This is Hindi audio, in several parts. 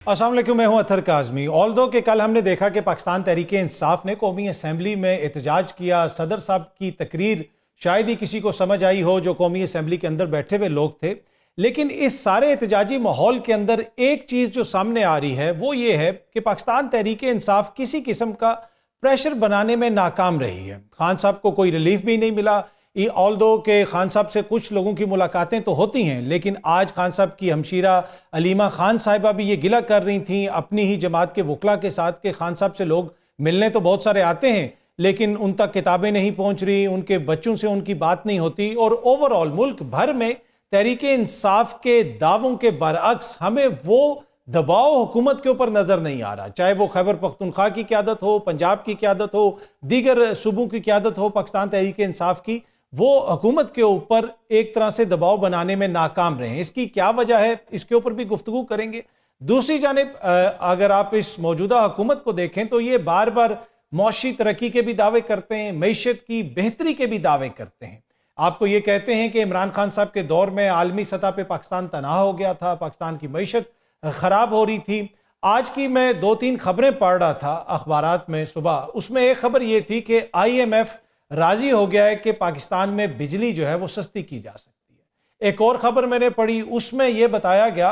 अस्सलाम वालेकुम, मैं हूं अतर काज़मी। ऑल्दो कि कल हमने देखा कि पाकिस्तान तहरीक इंसाफ ने कौमी असम्बली में एहतजाज किया। सदर साहब की तकरीर शायद ही किसी को समझ आई हो जो कौमी असम्बली के अंदर बैठे हुए लोग थे। लेकिन इस सारे एहतजाजी माहौल के अंदर एक चीज़ जो सामने आ रही है वो ये है कि पाकिस्तान तहरीक इंसाफ किसी किस्म का प्रेशर बनाने में नाकाम रही है। खान साहब को कोई रिलीफ भी नहीं मिला। ऑल्दो के खान साहब से कुछ लोगों की मुलाकातें तो होती हैं, लेकिन आज खान साहब की हमशीरा अलीमा खान साहिबा भी ये गिला कर रही थी अपनी ही जमात के वकला के साथ कि खान साहब से लोग मिलने तो बहुत सारे आते हैं लेकिन उन तक किताबें नहीं पहुंच रही, उनके बच्चों से उनकी बात नहीं होती। और ओवरऑल मुल्क भर में तहरीक इंसाफ के दावों के बरअक्स हमें वो दबाव हुकूमत के ऊपर नजर नहीं आ रहा, चाहे वो खैबर पख्तूनख्वा की क़यादत हो, पंजाब की क़यादत हो, दीगर सूबों की क़यादत हो। पाकिस्तान तहरीक इंसाफ की वो हुकूमत के ऊपर एक तरह से दबाव बनाने में नाकाम रहे हैं। इसकी क्या वजह है, इसके ऊपर भी गुफ्तगू करेंगे। दूसरी जानिब अगर आप इस मौजूदा हुकूमत को देखें तो ये बार बार मौशी तरक्की के भी दावे करते हैं, मईशत की बेहतरी के भी दावे करते हैं। आपको ये कहते हैं कि इमरान खान साहब के दौर में आलमी सतह पर पाकिस्तान तनाह हो गया था, पाकिस्तान की मईशत ख़राब हो रही थी। आज की मैं 2-3 खबरें पढ़ रहा था अखबारात में सुबह, उसमें एक खबर ये थी कि IMF राजी हो गया है कि पाकिस्तान में बिजली जो है वो सस्ती की जा सकती है। एक और खबर मैंने पढ़ी, उसमें यह बताया गया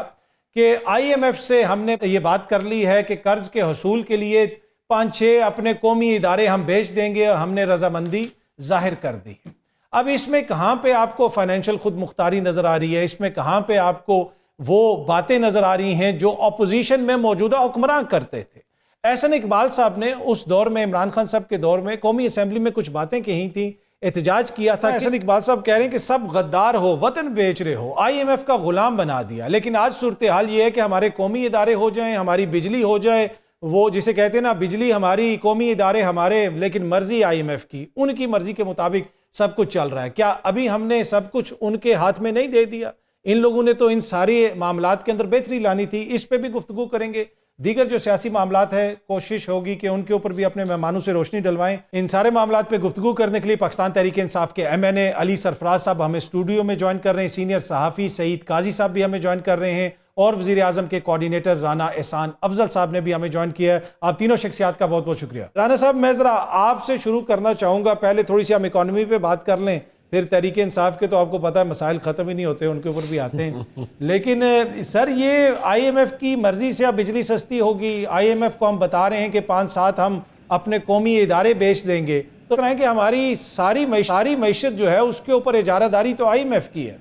कि IMF से हमने ये बात कर ली है कि कर्ज के हसूल के लिए 5-6 अपने कौमी इदारे हम भेज देंगे, हमने रजामंदी जाहिर कर दी है। अब इसमें कहाँ पे आपको फाइनेंशियल खुद मुख्तारी नजर आ रही है, इसमें कहाँ पे आपको वो बातें नजर आ रही हैं जो अपोजिशन में मौजूदा हुक्मरान करते थे। एहसन इकबाल साहब ने उस दौर में, इमरान खान साहब के दौर में, कौमी असम्बली में कुछ बातें कही थी, एहतजाज किया था। एहसन इकबाल साहब कह रहे हैं कि सब गद्दार हो, वतन बेच रहे हो, IMF का गुलाम बना दिया। लेकिन आज सूरत हाल ये है कि हमारे कौमी इदारे हो जाएं, हमारी बिजली हो जाए, वो जिसे कहते हैं ना, बिजली हमारी, कौमी इदारे हमारे, लेकिन मर्जी IMF की, उनकी मर्जी के मुताबिक सब कुछ चल रहा है। क्या अभी हमने सब कुछ उनके हाथ में नहीं दे दिया? इन लोगों ने तो इन सारे मामलात के अंदर बेहतरी लानी थी। इस पे भी गुफ्तगू करेंगे। दीगर जो सियासी मामलात है, कोशिश होगी कि उनके ऊपर भी अपने मेहमानों से रोशनी डलवाएं। इन सारे मामलात पे गुफ्तगू करने के लिए पाकिस्तान तहरीक इंसाफ के MNA अली सरफराज साहब हमें स्टूडियो में ज्वाइन कर रहे हैं। सीनियर सहाफ़ी सईद काजी साहब भी हमें ज्वाइन कर रहे हैं और वज़ीर आज़म के कोऑर्डिनेटर राना एहसान अफजल साहब ने भी हमें ज्वाइन किया है। आप तीनों शख्सियात का बहुत बहुत शुक्रिया। राना साहब, मैं ज़रा आपसे शुरू करना चाहूँगा। पहले थोड़ी सी हम इकॉनमी पे बात कर लें, फिर तहरीक इंसाफ के तो आपको पता है मसाइल ख़त्म ही नहीं होते, उनके ऊपर भी आते हैं। लेकिन सर, ये IMF की मर्जी से अब बिजली सस्ती होगी, IMF को हम बता रहे हैं कि 5-7 हम अपने कौमी इदारे बेच देंगे, तो कह रहे हैं कि हमारी सारी मईशत जो है उसके ऊपर इजारादारी तो IMF की है।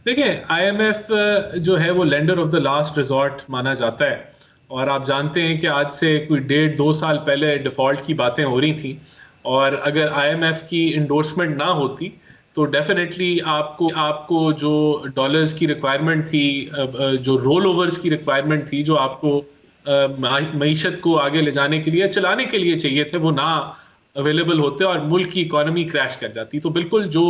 देखिए, IMF जो है वो lender of the last resort माना जाता है, और आप जानते हैं कि आज से कोई 1.5-2 साल पहले डिफ़ॉल्ट की बातें हो रही थी, और अगर IMF की इंडोर्समेंट ना होती तो डेफिनेटली आपको जो डॉलर्स की रिक्वायरमेंट थी, जो रोल ओवर्स की रिक्वायरमेंट थी, जो आपको मईशत को आगे ले जाने के लिए, चलाने के लिए चाहिए थे, वो ना अवेलेबल होते और मुल्क की इकोनॉमी क्रैश कर जाती। तो बिल्कुल जो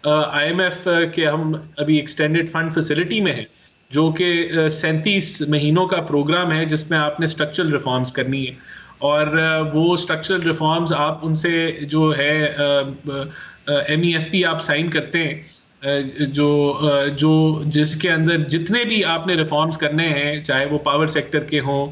IMF के हम अभी एक्सटेंडेड फंड फैसिलिटी में है, जो कि 37 महीनों का प्रोग्राम है जिसमें आपने स्ट्रक्चरल रिफॉर्म्स करनी है, और वो स्ट्रक्चरल रिफॉर्म्स आप उनसे जो है MEFP आप साइन करते हैं, जिसके अंदर जितने भी आपने रिफॉर्म्स करने हैं, चाहे वो पावर सेक्टर के हों,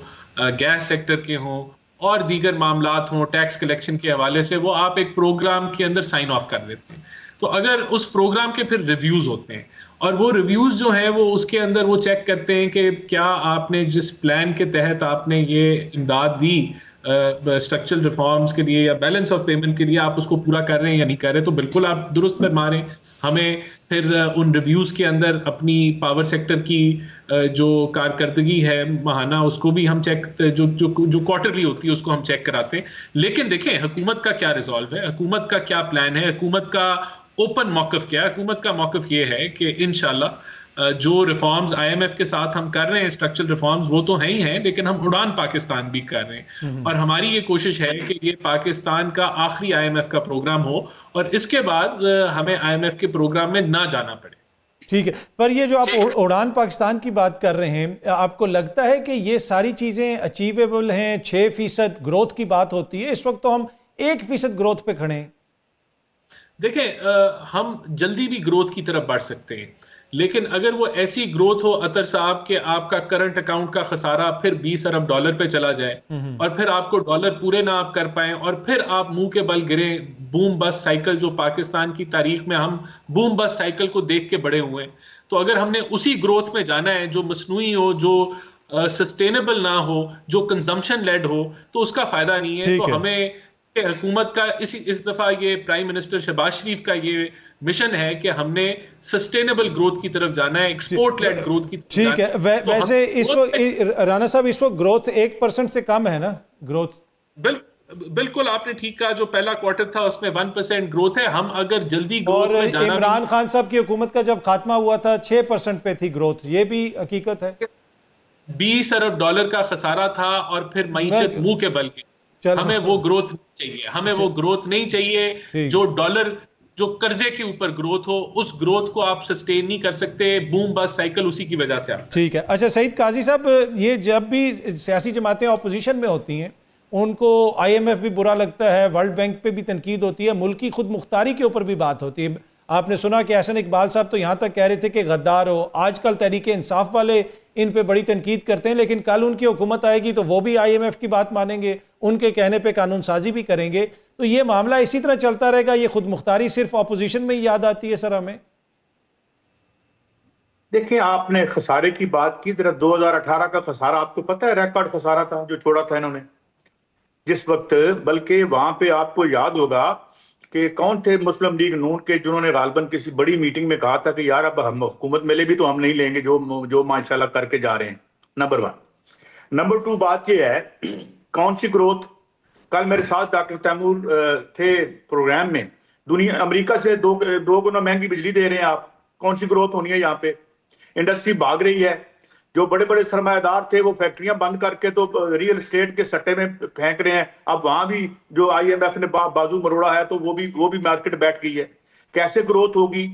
गैस सेक्टर के हों और दीगर मामलात हों, टैक्स कलेक्शन के हवाले से, वो आप एक प्रोग्राम के अंदर साइन ऑफ कर देते हैं। तो अगर उस प्रोग्राम के फिर रिव्यूज़ होते हैं, और वो रिव्यूज़ जो हैं वो उसके अंदर वो चेक करते हैं कि क्या आपने जिस प्लान के तहत आपने ये इमदाद दी स्ट्रक्चरल रिफॉर्म्स के लिए या बैलेंस ऑफ पेमेंट के लिए, आप उसको पूरा कर रहे हैं या नहीं कर रहे। तो बिल्कुल आप दुरुस्त फरमा रहे हैं। हमें फिर उन रिव्यूज़ के अंदर अपनी पावर सेक्टर की जो कारकर्दगी है माहाना, उसको भी हम चेक, जो क्वार्टरली होती है उसको हम चेक कराते हैं। लेकिन देखें हुकूमत का क्या रिजॉल्व है, हुकूमत का क्या प्लान है, हुकूमत का ओपन मौक़िफ़ क्या है। हुकूमत का मौक़िफ़ ये है कि इंशाल्लाह जो रिफॉर्म्स IMF के साथ हम कर रहे हैं, स्ट्रक्चरल रिफॉर्म्स, वो तो हैं ही हैं, लेकिन हम उड़ान पाकिस्तान भी कर रहे हैं, और हमारी ये कोशिश है कि ये पाकिस्तान का आखिरी IMF का प्रोग्राम हो और इसके बाद हमें IMF के प्रोग्राम में ना जाना पड़े। ठीक है, पर ये जो आप उड़ान पाकिस्तान की बात कर रहे हैं, आपको लगता है कि ये सारी चीज़ें अचीवेबल हैं? 6% ग्रोथ की बात होती है, इस वक्त तो हम 1% ग्रोथ पे खड़े हैं। देखें, हम जल्दी भी ग्रोथ की तरफ बढ़ सकते हैं, लेकिन अगर वो ऐसी ग्रोथ हो अतर साहब के आपका करंट अकाउंट का खसारा फिर 20 अरब डॉलर पे चला जाए और फिर आपको डॉलर पूरे ना आप कर पाए और फिर आप मुंह के बल गिरे, बूम बस्ट साइकिल जो पाकिस्तान की तारीख में हम बूम बस्ट साइकिल को देख के बड़े हुए, तो अगर हमने उसी ग्रोथ में जाना है जो मसनूई हो, जो सस्टेनेबल ना हो, जो कंजम्पशन लेड हो, तो उसका फायदा नहीं है। तो हमें हुकूमत का इस दफा ये प्राइम मिनिस्टर शहबाज शरीफ का ये मिशन है कि हमने सस्टेनेबल ग्रोथ की तरफ जाना है, एक्सपोर्ट लेड ग्रोथ की तरफ ठीक है। वैसे इस वक्त राणा साहब इस वक्त ग्रोथ 1% से कम है ना ग्रोथ? बिल्कुल आपने ठीक कहा, जो पहला क्वार्टर था उसमें 1% ग्रोथ है। हम अगर जल्दी ग्रोथ में जाना, इमरान खान साहब की हुकूमत का जब खात्मा हुआ था 6% पे थी ग्रोथ, ये भी हकीकत है। 20 अरब डॉलर का खसारा था और फिर मईशत मुंह के बल की। हमें वो ग्रोथ नहीं चाहिए, हमें वो ग्रोथ नहीं चाहिए जो डॉलर, जो कर्जे के ऊपर ग्रोथ हो। उस ग्रोथ को आप सस्टेन नहीं कर सकते, बूम बस्ट साइकिल उसी की वजह से आता है। ठीक है। अच्छा सईद काजी साहब, ये जब भी सियासी जमातें अपोजिशन में होती हैं उनको IMF भी बुरा लगता है, वर्ल्ड बैंक पे भी तनकीद होती है, मुल्क की खुद मुख्तारी के ऊपर भी बात होती है। आपने सुना कि एहसन इकबाल साहब तो यहाँ तक कह रहे थे कि गद्दार हो। आजकल तहरीक इंसाफ वाले इन पे बड़ी तनकीद करते हैं, लेकिन कल उनकी हुकूमत आएगी तो वो भी IMF की बात मानेंगे, उनके कहने पे कानून साजी भी करेंगे। तो ये मामला इसी तरह चलता रहेगा? ये खुद मुख्तारी सिर्फ अपोजिशन में ही याद आती है सर हमें? देखिए, आपने खसारे की बात की, जरा 2018 का खसारा आपको पता है, रिकॉर्ड खसारा था जो छोड़ा था इन्होंने जिस वक्त। बल्कि वहां पे आपको याद होगा कि कौन थे मुस्लिम लीग नून के जिन्होंने गालबन किसी बड़ी मीटिंग में कहा था कि यार अब हम हुकूमत मिले भी तो हम नहीं लेंगे जो माशाल्लाह करके जा रहे हैं। नंबर 1। नंबर 2 बात यह है कौन सी ग्रोथ। कल मेरे साथ डॉक्टर तैमूर थे प्रोग्राम में। दुनिया अमेरिका से दो गुना महंगी बिजली दे रहे हैं आप, कौन सी ग्रोथ होनी है यहाँ पे? इंडस्ट्री भाग रही है। जो बड़े बड़े सरमायादार थे वो फैक्ट्रियां बंद करके तो रियल एस्टेट के सट्टे में फेंक रहे हैं। अब वहां भी जो IMF ने बाजू मरोड़ा है तो वो भी मार्केट बैठ गई है। कैसे ग्रोथ होगी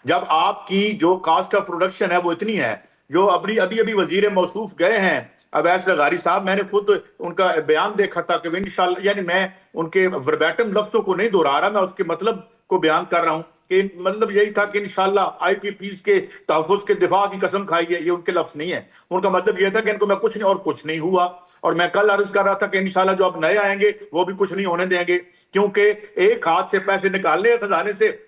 जब आपकी जो कास्ट ऑफ प्रोडक्शन है वो इतनी है? जो अभी अभी वजीर मौसूफ गए हैं अवैस लगारी साहब, मैंने खुद उनका बयान देखा था कि इंशाल्लाह, यानी मैं उनके वर्बैटम लफ्जों को नहीं दोहरा रहा, मैं उसके मतलब को बयान कर रहा हूं कि मतलब यही था कि इंशाल्लाह IPPs के तहफ़्फ़ुज़ के दिफा की कसम खाई है। ये उनके लफ्ज नहीं है, उनका मतलब यह था कि इनको मैं कुछ नहीं, और कुछ नहीं हुआ। और मैं कल अर्ज कर रहा था कि इंशाल्लाह जो अब नए आएंगे वो भी कुछ नहीं होने देंगे, क्योंकि एक हाथ से पैसे निकालने हैं खजाने से,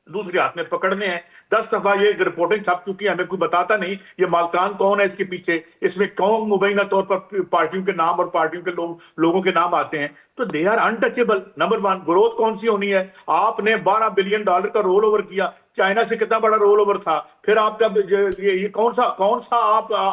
दूसरे हाथ में पकड़ने हैं। 10 दफा ये रिपोर्टिंग छप चुकी है, हमें कोई बताता नहीं ये मालकान कौन है इसके पीछे, इसमें कौन मुबैना तौर पर पार्टियों के नाम और पार्टियों के लोगों के नाम आते हैं। तो they are untouchable. Number 1। Growth कौन सी होनी है? आपने $12 बिलियन का रोल ओवर किया, चाइना से कितना बड़ा रोल ओवर था, फिर आपका ये कौन सा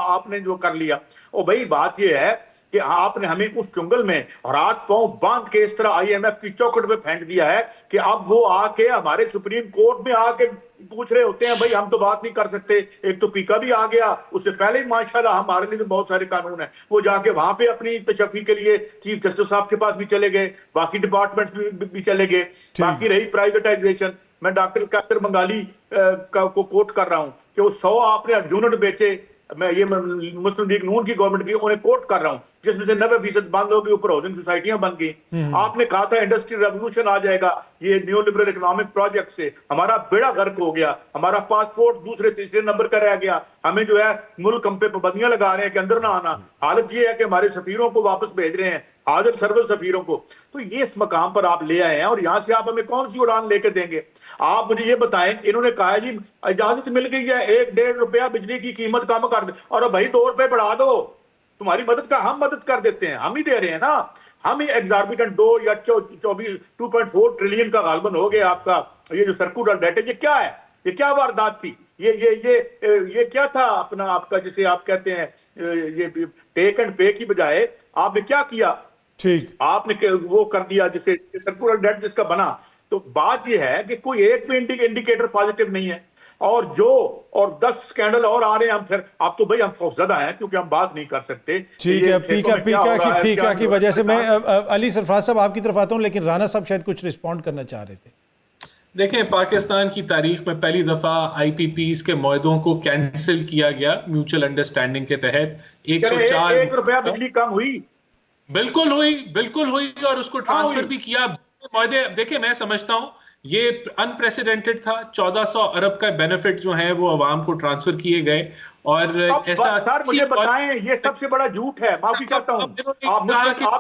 आपने जो कर लिया। और भाई बात ये है कि आपने हमें उस चुंगल में रात पांव बांध के इस तरह IMF की चौखट पे फेंक दिया है कि अब वो आके हमारे सुप्रीम कोर्ट में आके पूछ रहे होते हैं भाई हम तो बात नहीं कर सकते। एक तो पीका भी आ गया, उससे पहले ही माशाल्लाह हमारे लिए तो बहुत सारे कानून हैं। वो जाके वहां पे अपनी तशफ़ी के लिए चीफ जस्टिस साहब के पास भी चले गए, बाकी डिपार्टमेंट भी चले गए। बाकी रही प्राइवेटाइजेशन, मैं डॉक्टर कासिर मंगाली को कोट कर रहा हूं कि वो 100 आपने यूनिट बेचे, मैं ये मुस्लिम लीग नून की गवर्नमेंट की उन्हें कोट कर रहा हूं, जिसमें से 90% बंद हो गई, ऊपर हाउसिंग सोसाइटियां बन गई। आपने कहा था इंडस्ट्री रेवोल्यूशन आ जाएगा ये न्यू लिबरल इकोनॉमिक प्रोजेक्ट से, हमारा बेड़ा गर्क हो गया, हमारा पासपोर्ट दूसरे तीसरे नंबर का रह गया। हमें जो है मुल्क हम पे पाबंदियां लगा रहे हैं कि अंदर ना आना। हालत ये है कि हमारे सफीरों को वापस भेज रहे हैं, हाजिर सर्विस सफीरों को। तो ये इस मकाम पर आप ले आए हैं और यहां से आप हमें कौन सी उड़ान लेके देंगे? आप मुझे ये बताएं। इन्होंने कहा है जी इजाजत मिल गई है 1-1.5 रुपया बिजली की कीमत कम कर दे, और भाई 2 रुपए बढ़ा दो, तुम्हारी मदद का हम मदद कर देते हैं, हम ही दे रहे हैं ना। हम ही एग्जॉर्बिटेंट 2 या 2.4 ट्रिलियन का गालबन हो गया आपका ये जो सर्कुलर डेट है। ये क्या है? ये क्या वारदात थी? ये क्या था अपना आपका जिसे आप कहते हैं ये टेक एंड पे की बजाय आपने क्या किया? ठीक, आपने वो कर दिया जिसे सर्कुलर डेट जिसका बना। तो बात यह है कि कोई एक भी इंडिकेटर पॉजिटिव नहीं है, और 10 स्कैंडल और आ रहे हैं। हम फिर आप तो भाई हम खौफजदा हैं क्योंकि हम बात नहीं कर सकते। ठीक है, पीका की वजह से मैं अली सरफराज साहब आपकी तरफ आता हूं, लेकिन राना साहब शायद कुछ रिस्पॉन्ड करना चाह रहे थे। देखें, पाकिस्तान की तारीख में पहली दफा IPPs के मुआहदों को कैंसिल किया गया म्यूचुअल अंडरस्टैंडिंग के तहत। 1 रुपया बिजली कम हुई, बिल्कुल हुई और उसको ट्रांसफर भी किया मुआहदे। देखिए, मैं समझता हूं ये अनप्रेसिडेंटेड था। 1400 अरब का बेनिफिट जो है वो अवाम को ट्रांसफर किए गए और ऐसा सर मुझे बताएं, ये सबसे बड़ा झूठ है, माफी चाहता हूं, आप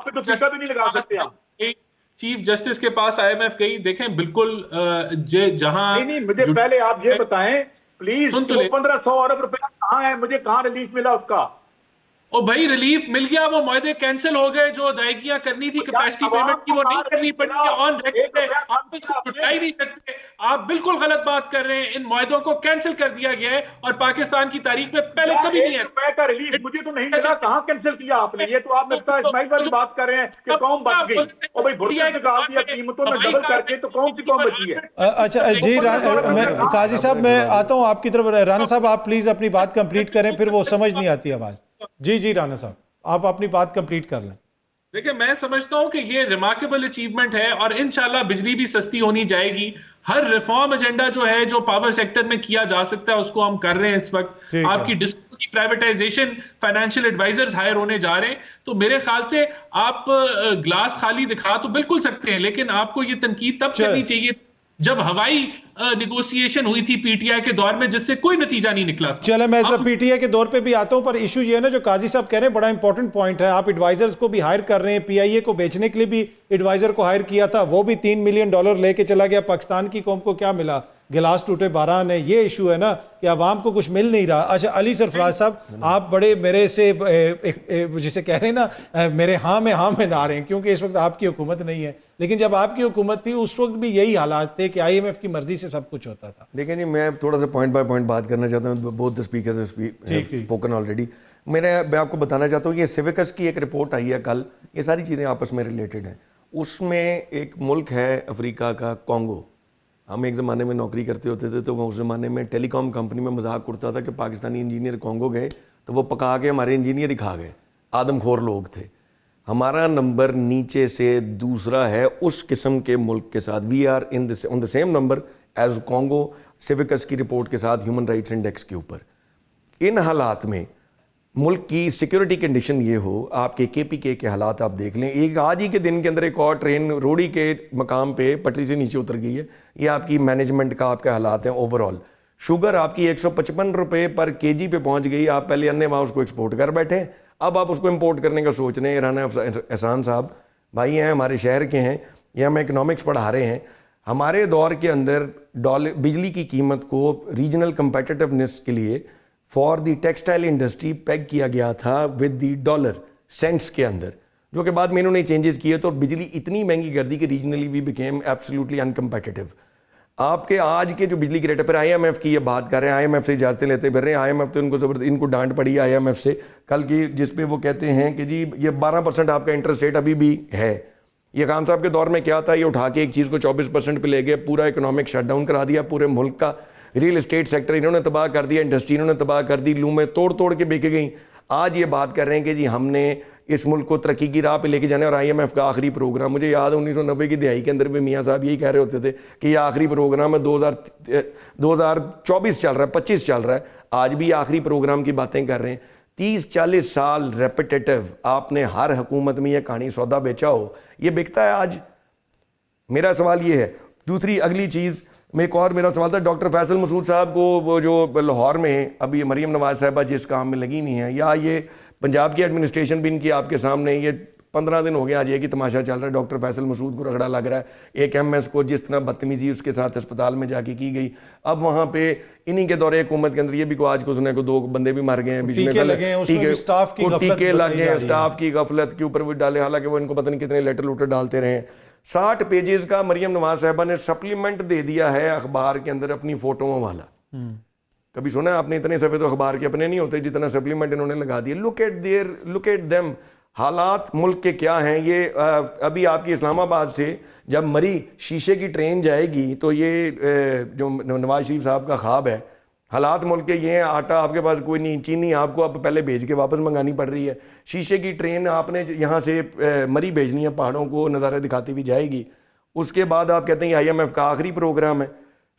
पे तो टीका भी नहीं लगा सकते आप। चीफ जस्टिस के पास IMF गई, देखें बिल्कुल जहां नहीं, मुझे पहले आप ये बताएं प्लीज, सुन तो वो ले। 1500 अरब रुपया कहाँ है, मुझे कहाँ रिलीफ मिला उसका? ओ भाई रिलीफ मिल गया, वो मुआहदे कैंसिल हो गए, जो अदायगियां करनी थी कैपेसिटी पेमेंट की वो नहीं करनी पड़ी है, ऑन रिकॉर्ड है, आप इसको छुटा ही नहीं सकते। आप बिल्कुल गलत बात कर रहे हैं, इन मुआहदों को कैंसिल कर दिया गया है और पाकिस्तान की तारीख में पहले कभी नहीं है का रिलीफ मुझे तो नहीं मिला, कहाँ कैंसिल किया आपने? ये तो आप मुफ्ता इस्माइल वाली बात कर रहे हैं कि कौम बच गई, और भाई भुट्टे निकाल दिया कीमतों में डबल करके, तो कौन सी कौम बची है? अच्छा जी, काजी साहब मैं आता हूँ आपकी तरफ। राना साहब आप प्लीज अपनी बात कंप्लीट करें, फिर वो समझ नहीं आती आवाज। जी राना साहब आप अपनी बात कंप्लीट कर लें। देखिए मैं समझता हूं कि ये रिमार्केबल अचीवमेंट है और इंशाल्लाह बिजली भी सस्ती होनी जाएगी। हर रिफॉर्म एजेंडा जो है जो पावर सेक्टर में किया जा सकता है उसको हम कर रहे हैं इस वक्त। आपकी डिस्कस की प्राइवेटाइजेशन, फाइनेंशियल एडवाइजर्स हायर होने जा रहे हैं, तो मेरे ख्याल से आप ग्लास खाली दिखा तो बिल्कुल सकते हैं, लेकिन आपको ये तनकीद तब करनी चाहिए जब हवाई निगोशिएशन हुई थी पीटीआई के दौर में, जिससे कोई नतीजा नहीं निकला था। चले मैं पीटीआई के दौर पे भी आता हूं, पर इशू ये है ना जो काजी साहब कह रहे हैं बड़ा इंपॉर्टेंट पॉइंट है। आप एडवाइजर्स को भी हायर कर रहे हैं, पीआईए को बेचने के लिए भी एडवाइजर को हायर किया था, वो भी $3 मिलियन लेके चला गया। पाकिस्तान की कौम को क्या मिला? गिलास टूटे 12 ने। ये इशू है ना कि आवाम को कुछ मिल नहीं रहा। अच्छा अली सरफराज साहब आप बड़े मेरे से जिसे कह रहे हैं ना मेरे हाँ में ना रहे हैं, क्योंकि इस वक्त आपकी हुकूमत नहीं है, लेकिन जब आपकी हुकूमत थी उस वक्त भी यही हालात थे कि IMF की मर्जी से सब कुछ होता था। देखिए जी, मैं थोड़ा सा पॉइंट बाय पॉइंट बात करना चाहता हूँ। Both the speakers spoken already. मैं आपको बताना चाहता हूँ कि सिविकस की एक रिपोर्ट आई है कल, ये सारी चीज़ें आपस में रिलेटेड हैं। उसमें एक मुल्क है अफ्रीका का कॉन्गो। हम एक ज़माने में नौकरी करते होते थे तो उस ज़माने में टेलीकॉम कंपनी में मजाक उड़ता था कि पाकिस्तानी इंजीनियर कॉन्गो गए तो वो पका के हमारे इंजीनियर ही खा गए, आदमखोर लोग थे। हमारा नंबर नीचे से दूसरा है उस किस्म के मुल्क के साथ। We are on the same number as Congo सिविकस की रिपोर्ट के साथ ह्यूमन राइट्स इंडेक्स के ऊपर। इन हालात में मुल्क की सिक्योरिटी कंडीशन ये हो, आपके KPK के हालात आप देख लें। एक आज ही के दिन के अंदर एक और ट्रेन रोड़ी के मकाम पे पटरी से नीचे उतर गई है। ये आपकी मैनेजमेंट का आपके हालात हैं ओवरऑल। शुगर आपकी 155 रुपये पर kg पे पहुंच गई। आप पहले अन्य वहाँ उसको एक्सपोर्ट कर बैठे, अब आप उसको इंपोर्ट करने का सोच रहे हैं। राना एहसान साहब भाई हैं, हमारे शहर के हैं, ये हमें इकनॉमिक्स पढ़ा रहे हैं। हमारे दौर के अंदर बिजली की कीमत को रीजनल कंपेटिटिवनेस के लिए for the textile industry peg किया गया था विद दी डॉलर सेंट्स के अंदर, जो कि बाद में इन्होंने चेंजेस किए तो बिजली इतनी महंगी कर दी कि रीजनली वी बिकेम एब्सोल्युटली अनकम्पेटिटिव। आपके आज के जो बिजली के रेट पर IMF की ये बात कर रहे हैं, IMF से इजाजतें लेते फिर रहे हैं। IMF तो इनको डांट पड़ी IMF से कल की, जिस पे वो कहते हैं कि जी ये 12% आपका इंटरेस्ट रेट अभी भी है। ये खान साहब के दौर में क्या था, ये उठा के एक चीज़ को 24% पे ले गए, पूरा इकोनॉमिक शटडाउन करा दिया, पूरे मुल्क का रियल एस्टेट सेक्टर इन्होंने तबाह कर दिया, इंडस्ट्री इन्होंने तबाह कर दी, लूमें तोड़ के बेचे गई। आज ये बात कर रहे हैं कि जी हमने इस मुल्क को तरक्की की राह पे लेके जाने। और IMF का आखिरी प्रोग्राम, मुझे याद है 1990 की दिहाई के अंदर भी मियाँ साहब यही कह रहे होते थे कि ये आखिरी प्रोग्राम है, 2024 चल रहा है, 25 चल रहा है, आज भी आखिरी प्रोग्राम की बातें कर रहे हैं। 30-40 साल रेपिटेटिव आपने हर हुकूमत में ये कहानी सौदा बेचा हो, ये बिकता है आज। मेरा सवाल ये है। दूसरी अगली चीज़ में एक और मेरा सवाल था, डॉक्टर फैसल मसूद साहब को वो जो लाहौर में अभी मरीम नवाज साहबा जिस काम में लगी नहीं है, या ये पंजाब की एडमिनिस्ट्रेशन भी इनकी आपके सामने, ये 15 दिन हो गए आज ये कि तमाशा चल रहा है। डॉक्टर फैसल मसूद को रगड़ा लग रहा है, एक MS को जिस तरह बदतमीजी उसके साथ अस्पताल में जाके की गई। अब वहाँ पे इन्हीं के दौरे हुकूमत के अंदर ये भी को आज को सुने को 2 बंदे भी मर गए हैं, टीके लगे हैं, स्टाफ की गफलत के ऊपर भी डाले, हालांकि वो इनको पता नहीं कितने लेटर लूटर डालते रहे। 60 पेजेस का मरियम नवाज साहबा ने सप्लीमेंट दे दिया है अखबार के अंदर अपनी फोटोओं वाला। कभी सुना आपने? इतने सफ़े तो अखबार के अपने नहीं होते जितना सप्लीमेंट इन्होंने लगा दिया। Look at them. हालात मुल्क के क्या हैं ये। अभी आपकी इस्लामाबाद से जब मरी शीशे की ट्रेन जाएगी तो ये जो नवाज शरीफ साहब का ख्वाब है, हालात मुल्क के ये हैं। आटा आपके पास कोई नहीं, चीनी आपको अब पहले भेज के वापस मंगानी पड़ रही है। शीशे की ट्रेन आपने यहाँ से मरी भेजनी है, पहाड़ों को नज़ारे दिखाती हुई जाएगी। उसके बाद आप कहते हैं IMF का आखिरी प्रोग्राम है।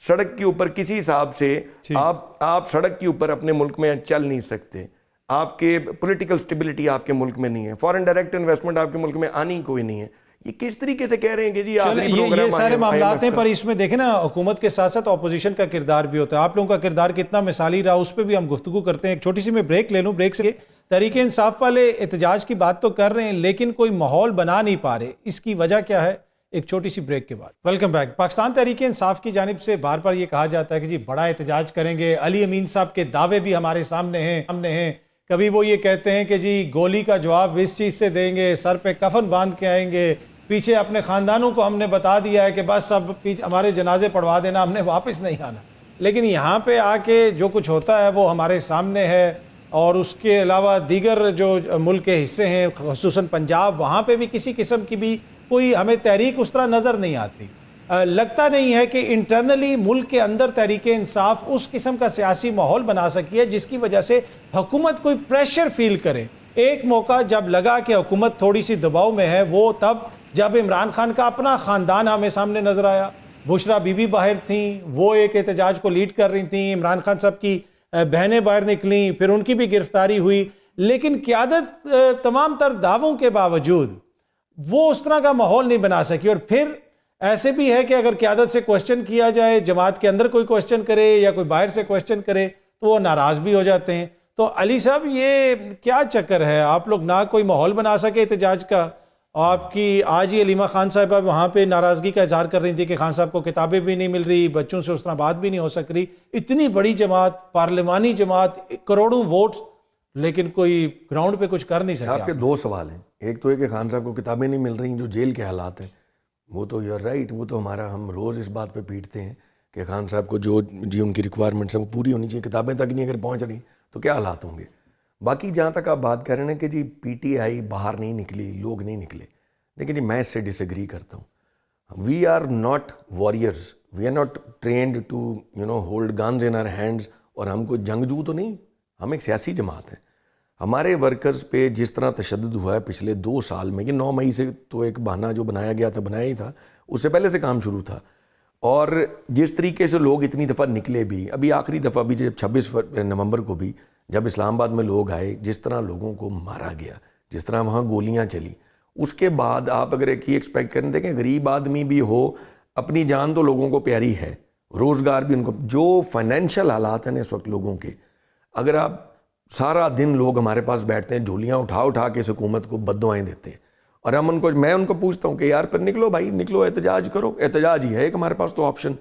सड़क के ऊपर किसी हिसाब से आप सड़क के ऊपर अपने मुल्क में चल नहीं सकते। आपके पॉलिटिकल स्टेबिलिटी आपके मुल्क में नहीं है, फॉरेन डायरेक्ट इन्वेस्टमेंट आपके मुल्क में आनी कोई नहीं है। ये किस तरीके से कह रहे हैं कि जी चलो, आखिरी ये प्रोग्राम सारे मामलात IMF हैं, का। पर इसमें देखें ना, हुकूमत के साथ साथ ऑपोजिशन का किरदार भी होता है। आप लोगों का किरदार कितना मिसाली रहा, उस पर भी हम गुफ्तगू करते हैं। एक छोटी सी मैं ब्रेक ले लूँ। ब्रेक से तहरीके इंसाफ वाले एहतजाज की बात तो कर रहे हैं, लेकिन कोई माहौल बना नहीं पा रहे। इसकी वजह क्या है? एक छोटी सी ब्रेक के बाद वेलकम बैक। पाकिस्तान तहरीके इंसाफ की जानिब से बार बार ये कहा जाता है कि जी बड़ा एहतजाज करेंगे। अली अमीन साहब के दावे भी हमारे सामने हैं। कभी वो ये कहते हैं कि जी गोली का जवाब इस चीज़ से देंगे, सर पे कफन बांध के आएंगे, पीछे अपने ख़ानदानों को हमने बता दिया है कि बस अब पीछे हमारे जनाजे पढ़वा देना, हमने वापस नहीं आना। लेकिन यहाँ पे आके जो कुछ होता है वो हमारे सामने है। और उसके अलावा दीगर जो मुल्क के हिस्से हैं, खुसूसन पंजाब, वहाँ पे भी किसी किस्म की भी कोई हमें तहरीक उस तरह नज़र नहीं आती। लगता नहीं है कि इंटरनली मुल्क के अंदर तहरीके इंसाफ उस किस्म का सियासी माहौल बना सकी है जिसकी वजह से हुकूमत कोई प्रेशर फील करे। एक मौका जब लगा कि हुकूमत थोड़ी सी दबाव में है, वो तब जब इमरान खान का अपना ख़ानदान हमें सामने नजर आया। बुशरा बीबी बाहर थी, वो एक एहतजाज को लीड कर रही थी। इमरान खान साहब की बहनें बाहर निकली, फिर उनकी भी गिरफ्तारी हुई। लेकिन क़यादत तमाम तर दावों के बावजूद वो उस तरह का माहौल नहीं बना सकी। और फिर ऐसे भी है कि अगर क़यादत से क्वेश्चन किया जाए, जमात के अंदर कोई क्वेश्चन करे या कोई बाहर से क्वेश्चन करे, तो वो नाराज़ भी हो जाते हैं। तो अली साहब, ये क्या चक्कर है? आप लोग ना कोई माहौल बना सके एहतजाज का। आपकी आज ही अलीमा खान साहबा वहाँ पे नाराज़गी का इजहार कर रही थी कि खान साहब को किताबें भी नहीं मिल रही, बच्चों से उस तरह बात भी नहीं हो सक रही। इतनी बड़ी जमात, पार्लिमानी जमात, करोड़ों वोट्स, लेकिन कोई ग्राउंड पे कुछ कर नहीं सके। आपके दो सवाल हैं। एक तो है कि खान साहब को किताबें नहीं मिल रही, जो जेल के हालात हैं, वो तो यूर राइट, वो तो हम रोज़ इस बात पे पीटते हैं कि खान साहब को जो जी उनकी रिक्वायरमेंट्स हैं वो पूरी होनी चाहिए, किताबें तक नहीं अगर पहुंच रही तो क्या हालात होंगे। बाकी जहाँ तक आप बात कर रहे हैं कि जी PTI बाहर नहीं निकली, लोग नहीं निकले, लेकिन जी मैं इससे डिसएग्री करता हूँ। We are not warriors, we are not trained to hold guns in our hands. और हम कोई जंगजू तो नहीं, हम एक सियासी जमात है। हमारे वर्कर्स पे जिस तरह तशद्दुद हुआ है पिछले 2 साल में, कि 9 मई से तो एक बहाना जो बनाया गया था बनाया ही था, उससे पहले से काम शुरू था। और जिस तरीके से लोग इतनी दफ़ा निकले भी, अभी आखिरी दफ़ा भी जब 26 नवंबर को भी जब इस्लामाबाद में लोग आए, जिस तरह लोगों को मारा गया, जिस तरह वहाँ गोलियाँ चली, उसके बाद आप अगर एक ही एक्सपेक्ट करें, देखें गरीब आदमी भी हो, अपनी जान तो लोगों को प्यारी है, रोज़गार भी उनको, जो फाइनेंशियल हालात हैं इस वक्त लोगों के, अगर आप सारा दिन लोग हमारे पास बैठते हैं, झोलियाँ उठा उठा के इस हुकूमत को बद्दुआएं देते हैं, और मैं उनको पूछता हूँ कि यार फिर निकलो भाई, निकलो, एहतजाज करो। एहतजाज ही है एक हमारे पास तो ऑप्शन।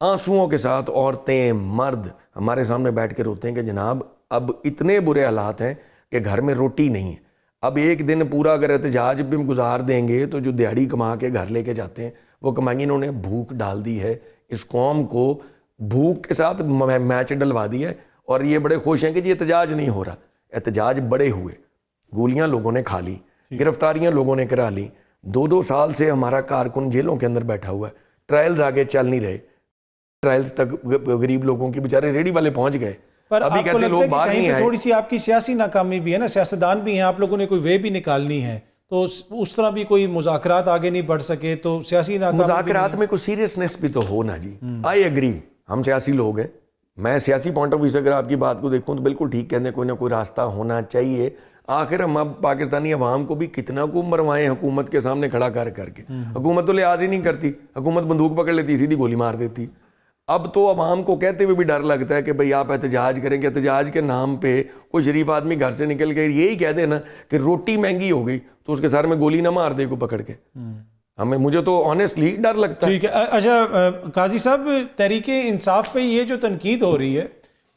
आंसुओं के साथ औरतें मर्द हमारे सामने बैठ के रोते हैं कि जनाब अब इतने बुरे हालात हैं कि घर में रोटी नहीं है। अब एक दिन पूरा अगर एहतजाज भी हम गुजार देंगे तो जो दिहाड़ी कमा के घर लेके जाते हैं वो कमाएंगे। इन्होंने भूख डाल दी है, इस कौम को भूख के साथ मैच डलवा दी है। और ये बड़े खुश हैं कि जी एहतजाज नहीं हो रहा। एहतजाज बड़े हुए, गोलियां लोगों ने खा ली, गिरफ्तारियां लोगों ने करा ली। 2-2 साल से हमारा कारकुन जेलों के अंदर बैठा हुआ है, ट्रायल्स आगे चल नहीं रहे, ट्रायल्स तक गरीब लोगों की बेचारे रेडी वाले पहुंच गए। पर अभी आपको कहते लगता लोग है कि बाहर कहीं नहीं पे आए। थोड़ी सी आपकी सियासी नाकामी भी है ना, सियासतदान भी हैं, आप लोगों ने कोई वे भी निकालनी है, तो उस तरह भी कोई मुज़ाकरात आगे नहीं बढ़ सके, तो सियासी नाकामी मुज़ाकरात में कोई सीरियसनेस भी तो हो ना जी। आई एग्री, हम सियासी लोग हैं, मैं सियासी पॉइंट ऑफ व्यू से अगर आपकी बात को देखूं तो बिल्कुल ठीक कहते हैं, कोई ना कोई रास्ता होना चाहिए। आखिर हम अब पाकिस्तानी अवाम को भी कितना को मरवाएं हुकूमत के सामने खड़ा कर करके। हुकूमत तो लिहाज ही नहीं करती, हुकूमत बंदूक पकड़ लेती, सीधी गोली मार देती। अब तो अवाम को कहते हुए भी डर लगता है कि भाई आप एहतजाज करेंगे, एहतजाज के नाम पे कोई शरीफ आदमी घर से निकल के यही कह देना कि रोटी महंगी हो गई तो उसके सर में गोली ना मार दे को पकड़ के। मुझे तो ऑनेस्टली डर लगता है। ठीक है। अच्छा काजी साहब, तहरीके इंसाफ पे ये जो तनकीद हो रही है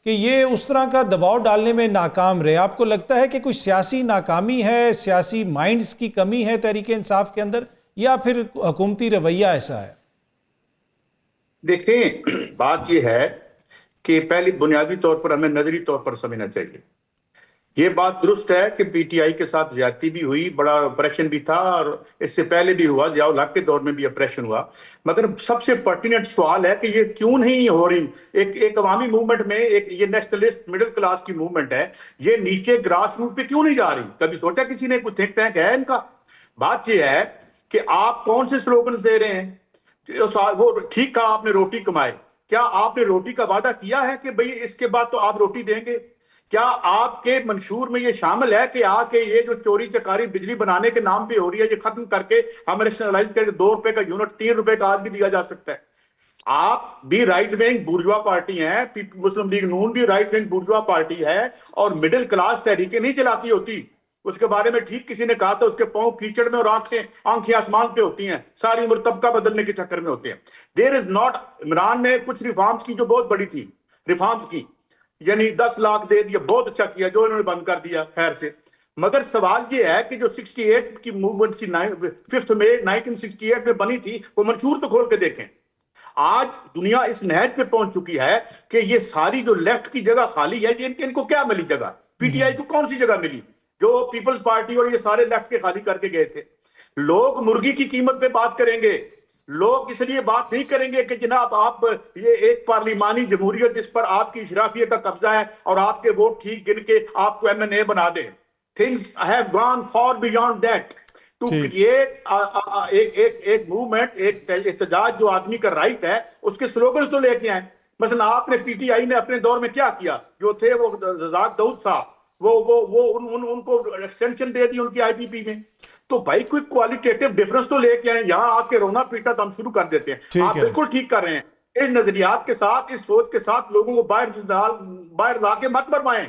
कि ये उस तरह का दबाव डालने में नाकाम रहे, आपको लगता है कि कुछ सियासी नाकामी है, सियासी माइंड्स की कमी है तहरीके इंसाफ के अंदर, या फिर हुकूमती रवैया ऐसा है? देखें, बात यह है कि पहले बुनियादी तौर पर हमें नजरी तौर पर समझना चाहिए। ये बात दुरुस्त है कि PTI के साथ ज्यादती भी हुई, बड़ा ऑपरेशन भी था, और इससे पहले भी हुआ, जियाउल हक के दौर में भी ऑपरेशन हुआ। मगर सबसे पर्टिनेंट सवाल है कि ये क्यों नहीं हो रही। एक अवामी मूवमेंट में, एक ये नेशनलिस्ट मिडिल क्लास की मूवमेंट है, ये नीचे ग्रास रूट पे क्यों नहीं जा रही? कभी सोचा किसी ने? कोई थिंक टैंक है इनका? बात यह है कि आप कौन से स्लोगन्स दे रहे हैं। वो ठीक कहा आपने, रोटी कमाए। क्या आपने रोटी का वादा किया है कि भाई इसके बाद तो आप रोटी देंगे? क्या आपके मंशूर में ये शामिल है कि आके ये जो चोरी चकारी बिजली बनाने के नाम पे हो रही है ये खत्म करके हम रेशनलाइज करके ₹2 का यूनिट ₹3 का आज भी दिया जा सकता है? आप भी राइट विंग बुर्जुआ पार्टी हैं, मुस्लिम लीग नून भी राइट विंग बुर्जुआ पार्टी है, और मिडिल क्लास तहरीकें नहीं चलाती होती। उसके बारे में ठीक किसी ने कहा था, उसके पांव कीचड़ में और आंखें आसमान पे होती हैं, सारी उम्र तबका बदलने के चक्कर में होते हैं। देयर इज नॉट, इमरान ने कुछ रिफॉर्म्स की जो बहुत बड़ी थी, रिफॉर्म्स की यानी 10 लाख दे दिया, बहुत अच्छा किया जो इन्होंने बंद कर दिया खैर से। मगर सवाल ये है कि जो 68 की मूवमेंट की 5 मई 1968 में बनी थी, वो मंशूर तो खोल के देखें। आज दुनिया इस नहज पे पहुंच चुकी है कि ये सारी जो लेफ्ट की जगह खाली है, इनको क्या मिली जगह? पीटीआई को कौन सी जगह मिली जो पीपल्स पार्टी और ये सारे लेफ्ट के खाली करके गए थे? लोग मुर्गी की कीमत पे बात करेंगे, लोग इसलिए बात नहीं करेंगे कि जनाब आप ये एक पार्लिमानी जमहूरियत जिस पर आपकी इशराफियत का कब्जा है और आपके वोट ठीक गिन के आपको एमएनए बना दे। Things have gone far beyond that to create एक मूवमेंट, एक एहतजाज जो आदमी का राइट है, उसके स्लोगन्स तो लेके आए। मसलन आपने पीटीआई ने अपने दौर में क्या किया, जो थे वो रज़ाक दाऊद साहब, उनको एक्सटेंशन दे दी उनकी आईपीपी में। तो भाई कोई क्वालिटेटिव डिफरेंस तो लेके आए, यहाँ आके रोना पीटा तो हम शुरू कर देते हैं। आप बिल्कुल ठीक कर रहे हैं, इस नजरियात के साथ, इस सोच के साथ लोगों को बाहर ला के मत मरवाएं,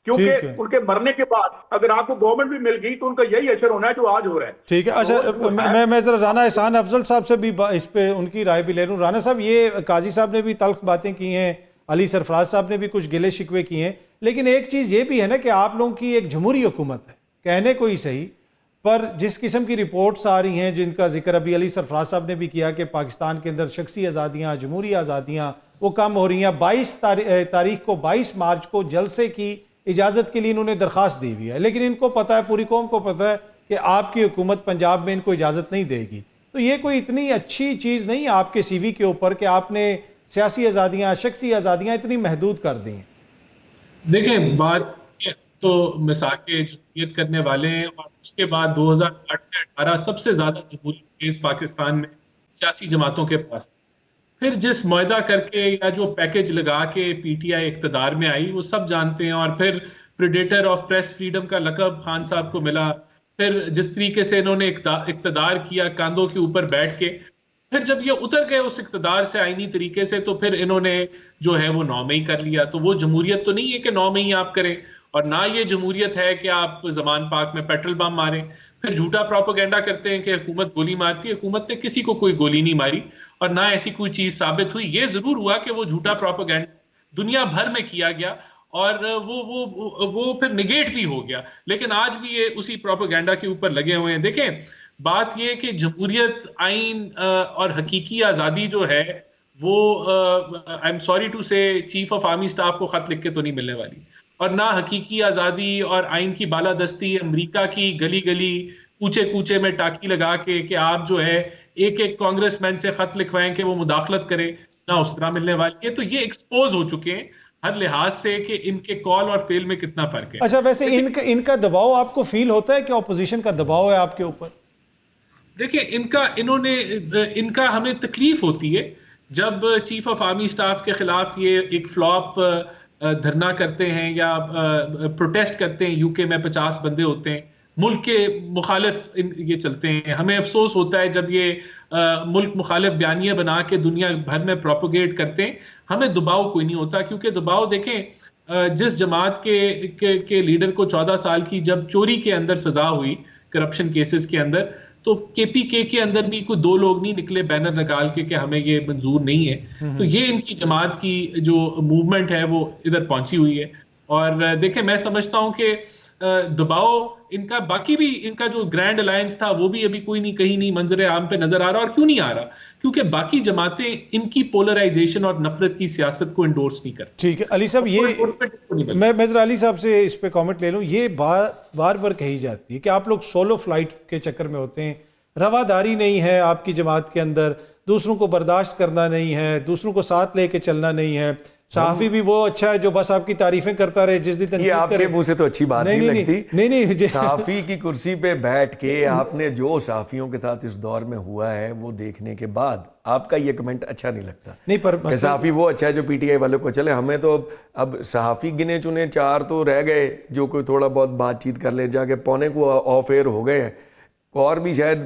क्योंकि उनके मरने के बाद अगर आपको गवर्नमेंट भी मिल गई तो उनका यही असर होना है जो आज हो रहा है। ठीक है, अच्छा मैं जरा राना एहसान अफजल साहब से भी इस पे उनकी राय भी ले लूँ। राना साहब, ये काजी साहब ने भी तल्ख बातें की हैं, अली सरफराज साहब ने भी कुछ गिले शिकवे किए हैं, लेकिन एक चीज़ ये भी है ना कि आप लोगों की एक जमहूरी हुकूमत है, कहने को ही सही, पर जिस किस्म की रिपोर्ट्स आ रही हैं जिनका जिक्र अभी अली सरफराज साहब ने भी किया कि पाकिस्तान के अंदर शख्सी आज़ादियाँ, जमहूरी आज़ादियाँ वो कम हो रही हैं। 22 मार्च को जलसे की इजाज़त के लिए इन्होंने दरख्वास्त दी हुई है, लेकिन इनको पता है, पूरी कौम को पता है कि आपकी हुकूमत पंजाब में इनको इजाज़त नहीं देगी। तो ये कोई इतनी अच्छी चीज़ नहीं है आपके CV के ऊपर कि आपने सियासी आज़ादियाँ, शख्सी आज़ादियाँ इतनी महदूद कर दी हैं। देखें, बात तो मिसाके जमहूरियत करने वाले हैं, और उसके बाद 2008 से 18 सबसे ज़्यादा जमहूरी फेज पाकिस्तान में सियासी जमातों के पास। फिर जिस मुआहदा करके या जो पैकेज लगा के पीटीआई इक़्तिदार में आई वो सब जानते हैं, और फिर प्रेडेटर ऑफ प्रेस फ्रीडम का लक़ब खान साहब को मिला। फिर जिस तरीके से इन्होंने इक़्तिदार किया कंधों के ऊपर बैठ के, फिर जब ये उतर गए उस इक़्तिदार से आईनी तरीके से, तो फिर इन्होंने जो है वो 9 मई कर लिया। तो वो जमहूरियत तो नहीं है कि 9 मई आप करें, और ना ये जमहूरियत है कि आप ज़मान पाक में पेट्रोल बम मारें। फिर झूठा प्रोपेगेंडा करते हैं कि हुकूमत गोली मारती है। हुकूमत ने किसी को कोई गोली नहीं मारी, और ना ऐसी कोई चीज़ साबित हुई। ये ज़रूर हुआ कि वो झूठा प्रोपेगेंडा दुनिया भर में किया गया, और वो फिर निगेट भी हो गया, लेकिन आज भी ये उसी प्रोपेगेंडा के ऊपर लगे हुए हैं। देखें, बात ये कि जमहूरियत, आइन और हकीकी आज़ादी जो है वो, आई एम सॉरी टू से, चीफ ऑफ आर्मी स्टाफ को ख़त लिख के तो नहीं मिलने वाली, और ना हकीकी आज़ादी और आइन की बालादस्ती अमेरिका की गली गली कूचे कूचे में टाकी लगा के कि आप जो है एक एक कांग्रेसमैन से ख़त लिखवाएं कि वो मुदाखलत करे, ना उस तरह मिलने वाली है। तो ये एक्सपोज हो चुके हैं हर लिहाज से कि इनके कॉल और फेल में कितना फर्क है। अच्छा, वैसे इनका दबाव आपको फील होता है कि ऑपोजिशन का दबाव है आपके ऊपर? देखिए, इनका हमें तकलीफ होती है जब चीफ ऑफ आर्मी स्टाफ के खिलाफ ये एक फ्लॉप धरना करते हैं या प्रोटेस्ट करते हैं। यूके में 50 बंदे होते हैं, मुल्क के मुखालिफ ये चलते हैं। हमें अफसोस होता है जब ये मुल्क मुखालिफ बयानिया बना के दुनिया भर में प्रोपोगेट करते हैं। हमें दबाव कोई नहीं होता, क्योंकि दबाव देखें, जिस जमात के लीडर को 14 साल की जब चोरी के अंदर सजा हुई करप्शन केसेस के अंदर, तो केपीके के अंदर भी कोई 2 लोग नहीं निकले बैनर निकाल के कि हमें ये मंजूर नहीं है। तो ये इनकी जमात की जो मूवमेंट है वो इधर पहुंची हुई है। और देखें, मैं समझता हूं कि दबाव इनका, बाकी भी इनका जो ग्रैंड अलायंस था वो भी अभी कोई नहीं, कहीं नहीं मंजर आम पे नजर आ रहा। और क्यों नहीं आ रहा? क्योंकि बाकी जमातें इनकी पोलराइजेशन और नफरत की सियासत को इंडोर्स नहीं करती। ठीक है अली साहब, ये मैं जरा अली साहब से इस पे कमेंट ले लूँ। ये बार बार कही जाती है कि आप लोग सोलो फ्लाइट के चक्कर में होते हैं, रवादारी नहीं है आपकी जमात के अंदर, दूसरों को बर्दाश्त करना नहीं है, दूसरों को साथ लेके चलना नहीं है, सहाफी भी वो अच्छा है जो बस आपकी तारीफें करता रहे जिस दिन ये आपके मुंह से तो अच्छी बात नहीं लगती। नहीं सहाफी की कुर्सी पे बैठ के आपने जो सहाफियों के साथ इस दौर में हुआ है वो देखने के बाद आपका ये कमेंट अच्छा नहीं लगता। नहीं पर सहाफी वो अच्छा है जो पीटीआई वालों को चले, हमें तो अब सहाफी गिने चुने 4 तो रह गए जो कोई थोड़ा बहुत बातचीत कर ले, जाके पौने को ऑफ एयर हो गए, और भी शायद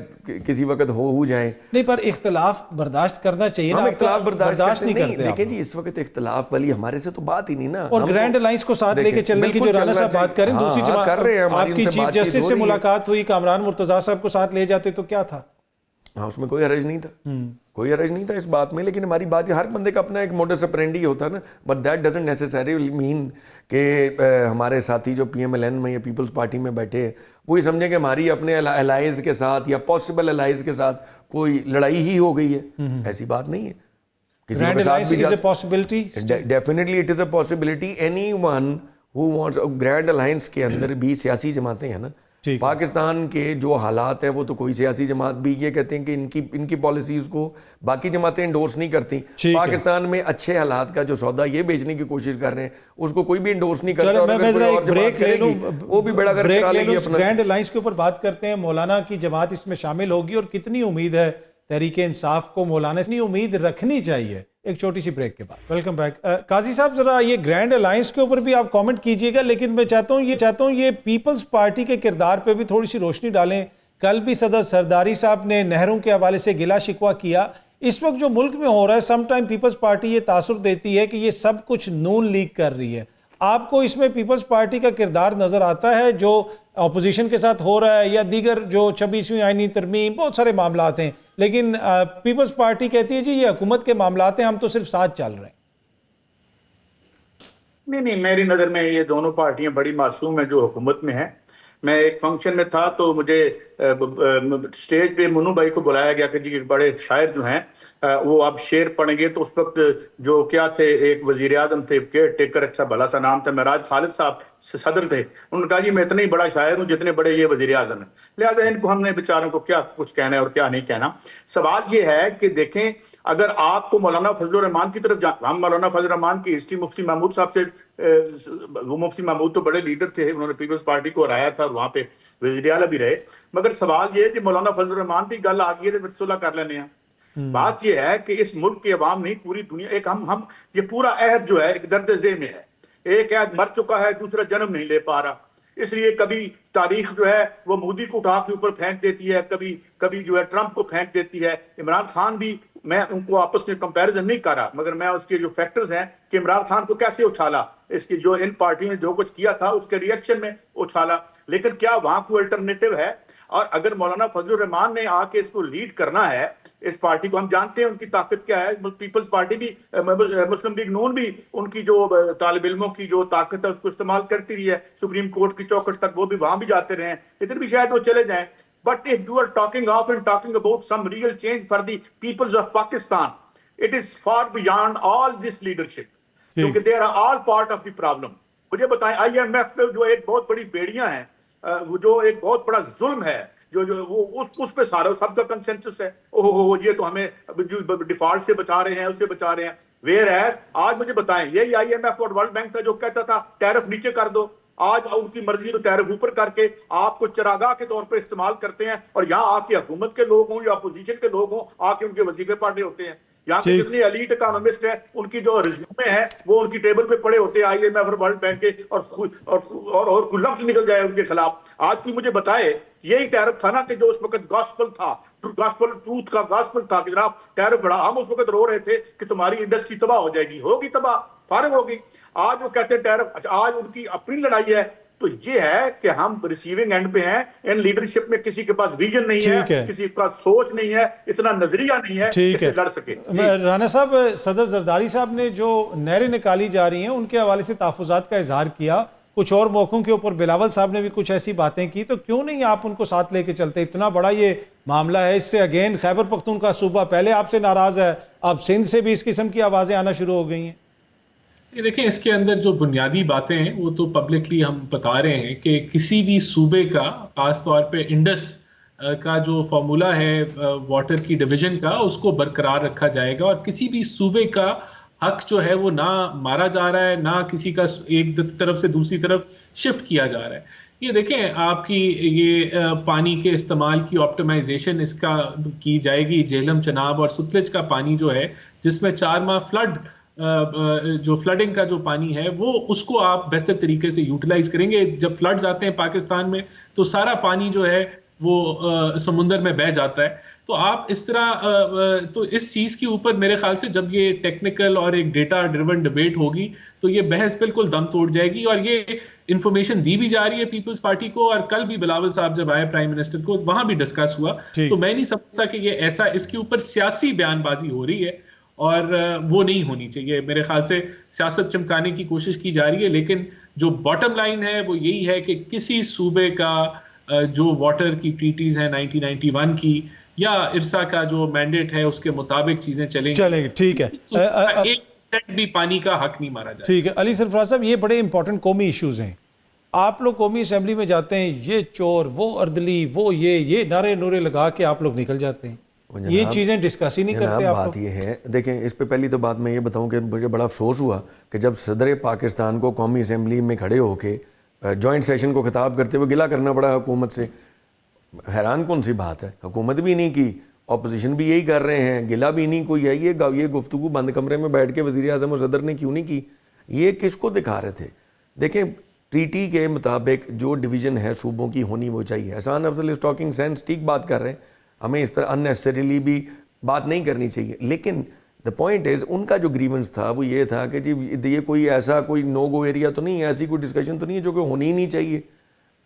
किसी वक्त हो जाए। नहीं पर इख्तलाफ बर्दाश्त करना चाहिए ना, इख्तलाफ बर्दाश्त नहीं करते। देखें जी इस वक्त इख्तलाफ वाली हमारे से तो बात ही नहीं ना। और ग्रैंड अलायंस को साथ लेके चलने की जो राना साहब बात करें, दूसरी जमात कर रहे हैं, आपकी चीफ जस्टिस से मुलाकात हुई, कामरान मुर्तजा साहब को साथ ले जाते तो क्या था? हाँ उसमें कोई हरज नहीं था, कोई हरज नहीं था इस बात में। लेकिन हमारी बात, हर बंदे का अपना एक मोडस ऑपरेंडी होता है ना, but that doesn't necessarily mean कि हमारे साथी जो पीएमएलएन में या पीपल्स पार्टी में बैठे हैं वो ही समझे कि हमारी अपने अलाइज के साथ या पॉसिबल अलाइज के साथ कोई लड़ाई ही हो गई है। ऐसी बात नहीं है। किसी के साथ भी possibility, definitely it is a possibility. Anyone who wants, grand alliance के अंदर भी सियासी जमातें हैं ना, पाकिस्तान के जो हालात है वो तो कोई सियासी जमात भी ये कहते हैं कि इनकी पॉलिसीज को बाकी जमातें इंडोर्स नहीं करती। पाकिस्तान में अच्छे हालात का जो सौदा ये बेचने की कोशिश कर रहे हैं उसको कोई भी इंडोर्स नहीं करता। ब्रेक ले लूं, वो भी बड़ा ग्रैंड अलायंस के ऊपर बात करते हैं। मौलाना की जमात इसमें शामिल होगी और कितनी उम्मीद है तहरीके इंसाफ को मौलाना से उम्मीद रखनी चाहिए? एक छोटी सी ब्रेक के बाद वेलकम बैक। काजी साहब जरा ये ग्रैंड अलायंस के ऊपर भी आप कमेंट कीजिएगा, लेकिन मैं चाहता हूँ ये पीपल्स पार्टी के किरदार पे भी थोड़ी सी रोशनी डालें। कल भी सदर सरदारी साहब ने नहरों के हवाले से गिला शिकवा किया। इस वक्त जो मुल्क में हो रहा है, समटाइम पीपल्स पार्टी ये तासुर देती है कि ये सब कुछ नून लीग कर रही है। आपको इसमें पीपल्स पार्टी का किरदार नजर आता है जो अपोजिशन के साथ हो रहा है, या दीगर जो 26वीं आईनी तरमीम, बहुत सारे मामलात हैं, लेकिन पीपल्स पार्टी कहती है जी ये हुकूमत के मामलात हैं, हम तो सिर्फ साथ चल रहे हैं? नहीं, मेरी नज़र में ये दोनों पार्टियां बड़ी मासूम हैं जो हुकूमत में हैं। मैं एक फंक्शन में था तो मुझे स्टेज पे मुन्नू भाई को बुलाया गया कि जी बड़े शायर जो हैं वो आप शेर पढ़ेंगे। तो उस वक्त जो क्या थे, एक वजीर आजम थे, केयर टेकर, अच्छा भला सा नाम था, महराज खालिद साहब सदर थे। उन्होंने कहा जी मैं इतना ही बड़ा शायर हूँ जितने बड़े ये वजीर आजम है, लिहाजा इनको हमने बेचारों को क्या कुछ कहना है और क्या नहीं कहना। सवाल ये है कि देखें, अगर आपको मौलाना फजलुर रहमान की तरफ हम मौलाना फजलुर रहमान की हिस्ट्री मुफ्ती महमूद साहब से, वो मुफ्ती महमूद तो बड़े लीडर थे, उन्होंने पीपल्स पार्टी को हराया था और वहां पे वज़ीर आला भी रहे। मगर सवाल ये है कि मौलाना फजलुर रहमान की गल आ गई है तो फिर सुलह कर लेने हैं। बात यह है कि इस मुल्क की अवाम नहीं, पूरी दुनिया, एक हम ये पूरा अहद जो है एक दर्द ज़े में है। एक अहद मर चुका है, दूसरा जन्म नहीं ले पा रहा। इसलिए कभी तारीख जो है वो मोदी को उठा के ऊपर फेंक देती है, कभी जो है ट्रंप को फेंक देती है। इमरान खान भी, मैं उनको आपस में कंपैरिजन नहीं कर रहा, मगर मैं उसके जो फैक्टर्स हैं कि इमरान खान को कैसे उछाला, इसकी जो इन पार्टी ने जो कुछ किया था उसके रिएक्शन में उछाला, लेकिन क्या वहां कोई अल्टरनेटिव है? और अगर मौलाना फजलुर रहमान ने आके इसको लीड करना है, इस पार्टी को, हम जानते हैं उनकी ताकत क्या है। पीपल्स पार्टी भी, मुस्लिम लीग नून भी उनकी जो तालिब इल्मों की जो ताकत है उसको इस्तेमाल करती रही है। सुप्रीम कोर्ट की चौखट तक वो भी वहां भी जाते रहे हैं, इधर भी शायद वो चले जाएं। But if you are talking of and talking about some real change for the peoples of Pakistan, it is far beyond all this leadership, क्योंकि they are all part of the problem। मुझे बताएं, IMF पे जो एक बहुत बड़ी बेड़ियां हैं, वो जो एक बहुत बड़ा जुल्म है, जो वो उस पे सारा सबका कंसेंसस है, ओहो ये तो हमें डिफॉल्ट से बचा रहे हैं, उससे बचा रहे हैं। वेयर एज आज मुझे बताएं, यही IMF और वर्ल्ड बैंक था जो कहता था टैरिफ नीचे कर दो। आज उनकी मर्जी तो टैरिफ ऊपर करके आपको चरागाह के तौर पर इस्तेमाल करते हैं, और यहाँ आके हुकूमत के लोग हों या अपोजिशन के लोग हों, आके उनके वजीफे पाटे होते हैं। यहाँ के जितनी एलीट इकोनॉमिस्ट हैं उनकी जो रिज्यूमे है वो उनकी टेबल पे पड़े होते हैं IMF और वर्ल्ड बैंक के, और कोई लफ्ज निकल जाए उनके खिलाफ। आज कोई मुझे बताए, यही टैरिफ था ना कि जो उस वक्त गॉस्पल था, गॉस्पल ट्रूथ का गॉस्पल था कि जनाब टैरिफ बढ़ा। हम उस वक्त रो रहे थे कि तुम्हारी इंडस्ट्री तबाह हो जाएगी, होगी तबाह, फारिग होगी। आज वो कहते हैं टैरिफ, अच्छा आज उनकी अपनी लड़ाई है। तो ये है कि हम रिसीविंग एंड पे हैं। इन लीडरशिप में किसी के पास विजन नहीं है, किसी के पास सोच नहीं है, इतना नजरिया नहीं है कि लड़ सके। राना साहब, सदर जरदारी साहब ने जो नहरें निकाली जा रही हैं उनके हवाले से तहफ़्फ़ुज़ात का इजहार किया, कुछ और मौकों के ऊपर बिलावल साहब ने भी कुछ ऐसी बातें की, तो क्यों नहीं आप उनको साथ लेके चलते? इतना बड़ा ये मामला है, इससे अगेन खैबर पख्तूनख्वा सूबा पहले आपसे नाराज है, अब सिंध से भी इस किस्म की आवाज़ें आना शुरू हो गई हैं। ये देखें, इसके अंदर जो बुनियादी बातें हैं वो तो पब्लिकली हम बता रहे हैं कि किसी भी सूबे का, ख़ास तौर पे इंडस का जो फार्मूला है वाटर की डिवीज़न का, उसको बरकरार रखा जाएगा, और किसी भी सूबे का हक जो है वो ना मारा जा रहा है, ना किसी का एक तरफ से दूसरी तरफ शिफ्ट किया जा रहा है। ये देखें, आपकी ये पानी के इस्तेमाल की ऑप्टिमाइजेशन इसका की जाएगी। झेलम, चनाब और सुतलज का पानी जो है, जिसमें 4 माह फ्लड जो फ्लडिंग का जो पानी है वो उसको आप बेहतर तरीके से यूटिलाइज करेंगे। जब फ्लड्स आते हैं पाकिस्तान में तो सारा पानी जो है वो समुंदर में बह जाता है। तो आप इस तरह तो इस चीज़ के ऊपर मेरे ख्याल से जब ये टेक्निकल और एक डेटा ड्रिवन डिबेट होगी तो ये बहस बिल्कुल दम तोड़ जाएगी। और ये इंफॉर्मेशन दी भी जा रही है पीपल्स पार्टी को, और कल भी बिलावल साहब जब आए प्राइम मिनिस्टर को वहां भी डिस्कस हुआ। तो मैं नहीं समझता कि ये ऐसा इसके ऊपर सियासी बयानबाजी हो रही है, और वो नहीं होनी चाहिए। मेरे ख्याल से सियासत चमकाने की कोशिश की जा रही है, लेकिन जो बॉटम लाइन है वो यही है कि किसी सूबे का जो वाटर की ट्रीटीज है 1991 की या इरसा का जो मैंडेट है उसके मुताबिक चीजें चलेंगी। ठीक है, एक सेंट भी पानी का हक नहीं मारा जाए। ठीक है अली सरफराज साहब, ये बड़े इंपॉर्टेंट कौमी इश्यूज हैं। आप लोग कौमी असेंबली में जाते हैं, ये चोर, वो अर्दली, वो ये नारे नूरे लगा के आप लोग निकल जाते हैं, ये चीजें डिस्कस ही नहीं करते आप। बात ये है, देखें इस पे पहली तो बात मैं ये बताऊं कि मुझे बड़ा अफसोस हुआ कि जब सदर पाकिस्तान को कौमी असेंबली में खड़े होके जॉइंट सेशन को खिताब करते हुए गिला करना पड़ा हुकूमत से। हैरान कौन सी बात है, हुकूमत भी नहीं की, अपोजिशन भी यही कर रहे हैं, गिला भी नहीं कोई है। ये गुफ्तगू बंद कमरे में बैठ के वज़ीर आज़म और सदर ने क्यों नहीं की? ये किसको दिखा रहे थे? देखें ट्रीटी के मुताबिक जो डिवीज़न है सूबों की होनी वो चाहिए। एहसान अफजल इज टॉकिंग सेंस, ठीक बात कर रहे हैं, हमें इस तरह अननेसेसरीली भी बात नहीं करनी चाहिए। लेकिन द पॉइंट इज़ उनका जो ग्रीवेंस था वो ये था कि जी ये कोई ऐसा कोई नो गो एरिया तो नहीं है, ऐसी कोई डिस्कशन तो नहीं है जो कि होनी ही नहीं चाहिए।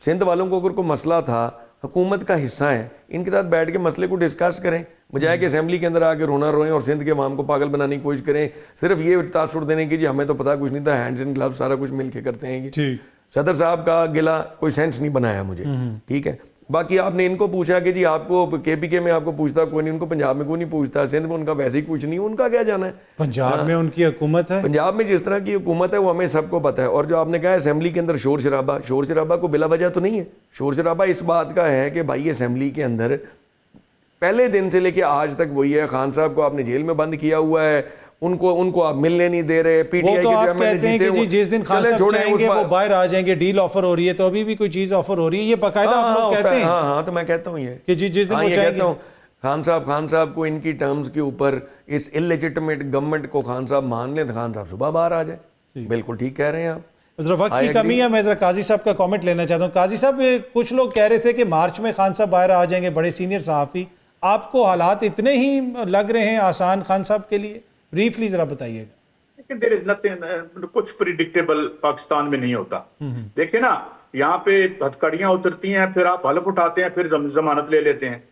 सिंध वालों को अगर कोई मसला था, हुकूमत का हिस्सा है, इनके साथ बैठ के मसले को डिस्कस करें, बजाय कि असेंबली के अंदर आके रोना रोएं और सिंध के अवाम को पागल बनाने की कोशिश करें, सिर्फ ये तासुर देने की जी हमें तो पता कुछ नहीं था, हैंड्स इन ग्लव्स सारा कुछ मिल के करते हैं। कि सदर साहब का गिला कोई सेंस नहीं बनाया मुझे, ठीक है। बाकी आपने इनको पूछा कि जी आपको केपीके में आपको पूछता कोई नहीं, उनको पंजाब में कोई नहीं पूछता, सिंध में उनका वैसे ही कुछ नहीं, उनका क्या जाना है। पंजाब में उनकी हुकूमत है, पंजाब में जिस तरह की हुकूमत है वो हमें सबको पता है। और जो आपने कहा असेंबली के अंदर शोर शराबा को बिला वजह तो नहीं है। शोर शराबा इस बात का है कि भाई असेंबली के अंदर पहले दिन से लेके आज तक वही है, खान साहब को आपने जेल में बंद किया हुआ है, उनको आप मिलने नहीं दे रहे। पीटीआई तो आप कहते हैं कि जी जिस दिन खान साहब चाहेंगे वो बाहर आ जाएंगे, डील ऑफर हो रही है, तो अभी भी कोई चीज ऑफर हो रही है, ये बकायदा आप लोग कहते हैं। हाँ, तो मैं कहता हूँ ये कि जी जिस दिन वो चाहेंगे। खान साहब को इनकी टर्म्स के ऊपर इस इलेजिटिमेट गवर्नमेंट को खान साहब मान लें तो खान साहब सुबह बाहर आ जाए। बिल्कुल ठीक कह रहे हैं आप। जरा वक्त की कमी है, मैं जरा काजी साहब का कमेंट लेना चाहता हूँ। काजी साहब, कुछ लोग कह रहे थे कि मार्च में खान साहब बाहर आ जाएंगे, बड़े सीनियर सहाफ़ी, आपको हालात इतने ही लग रहे हैं आसान खान साहब के लिए? ब्रीफली जरा बताइएगा। लेकिन देयर इज नथिंग, कुछ प्रिडिक्टेबल पाकिस्तान में नहीं होता। देखिए ना, यहाँ पे हथकड़ियां उतरती हैं, फिर आप हलफ उठाते हैं, फिर जमानत ले लेते हैं।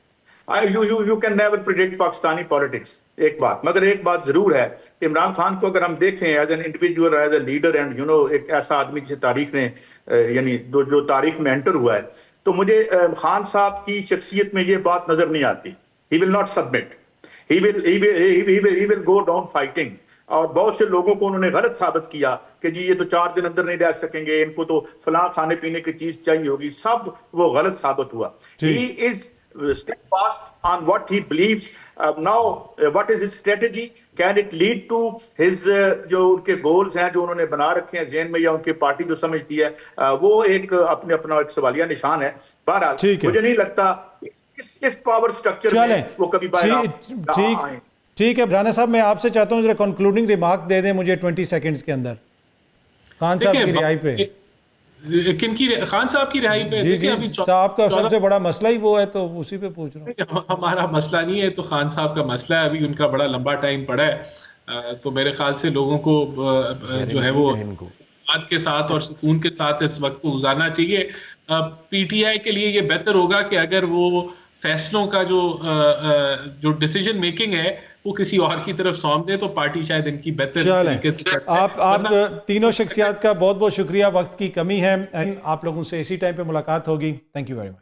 You can never predict Pakistani politics, एक बात। मगर एक बात जरूर है, इमरान खान को अगर हम देखें as an individual, as a leader and एक ऐसा आदमी जिसे तारीख ने यानी जो तारीख में एंटर हुआ है, तो मुझे खान साहब की शख्सियत में ये बात नजर नहीं आती। He will not submit, he will go down fighting। और बहुत से लोगों को उन्होंने गलत साबित किया कि जी ये तो 4 दिन अंदर नहीं रह सकेंगे, इनको तो फलां खाने पीने की चीज चाहिए होगी, सब वो गलत साबित हुआ। he is steadfast on what he believes। now what is his strategy? can it lead to his जो उनके गोल्स हैं जो उन्होंने बना रखे हैं जेन में, या उनकी पार्टी जो समझती है, वो एक अपना एक सवालिया निशान है। बहरहाल मुझे नहीं लगता इस पावर स्ट्रक्चर में वो कभी ठीक है। राना साहब, मैं आपसे चाहता हूं जरा कंक्लूडिंग रिमार्क दे दें मुझे 20 सेकंड्स के अंदर खान साहब की रिहाई पे। किनकी? खान साहब की रिहाई पे। जी अभी साहब का सबसे बड़ा मसला ही वो है, तो उसी पे पूछ रहा हूं। हमारा मसला नहीं है, तो खान साहब का मसला है। अभी उनका बड़ा लंबा टाइम पड़ा है, तो मेरे ख्याल से लोगों को जो है वो बात के साथ और सुकून के साथ इस वक्त को गुजारना चाहिए। पीटीआई के लिए ये बेहतर होगा कि अगर वो फैसलों का जो डिसीजन मेकिंग है वो किसी और की तरफ सौंप दे, तो पार्टी शायद इनकी बेहतर तरीके से। आप तीनों शख्सियात का बहुत बहुत शुक्रिया। वक्त की कमी है, आप लोगों से इसी टाइम पे मुलाकात होगी। Thank you very much.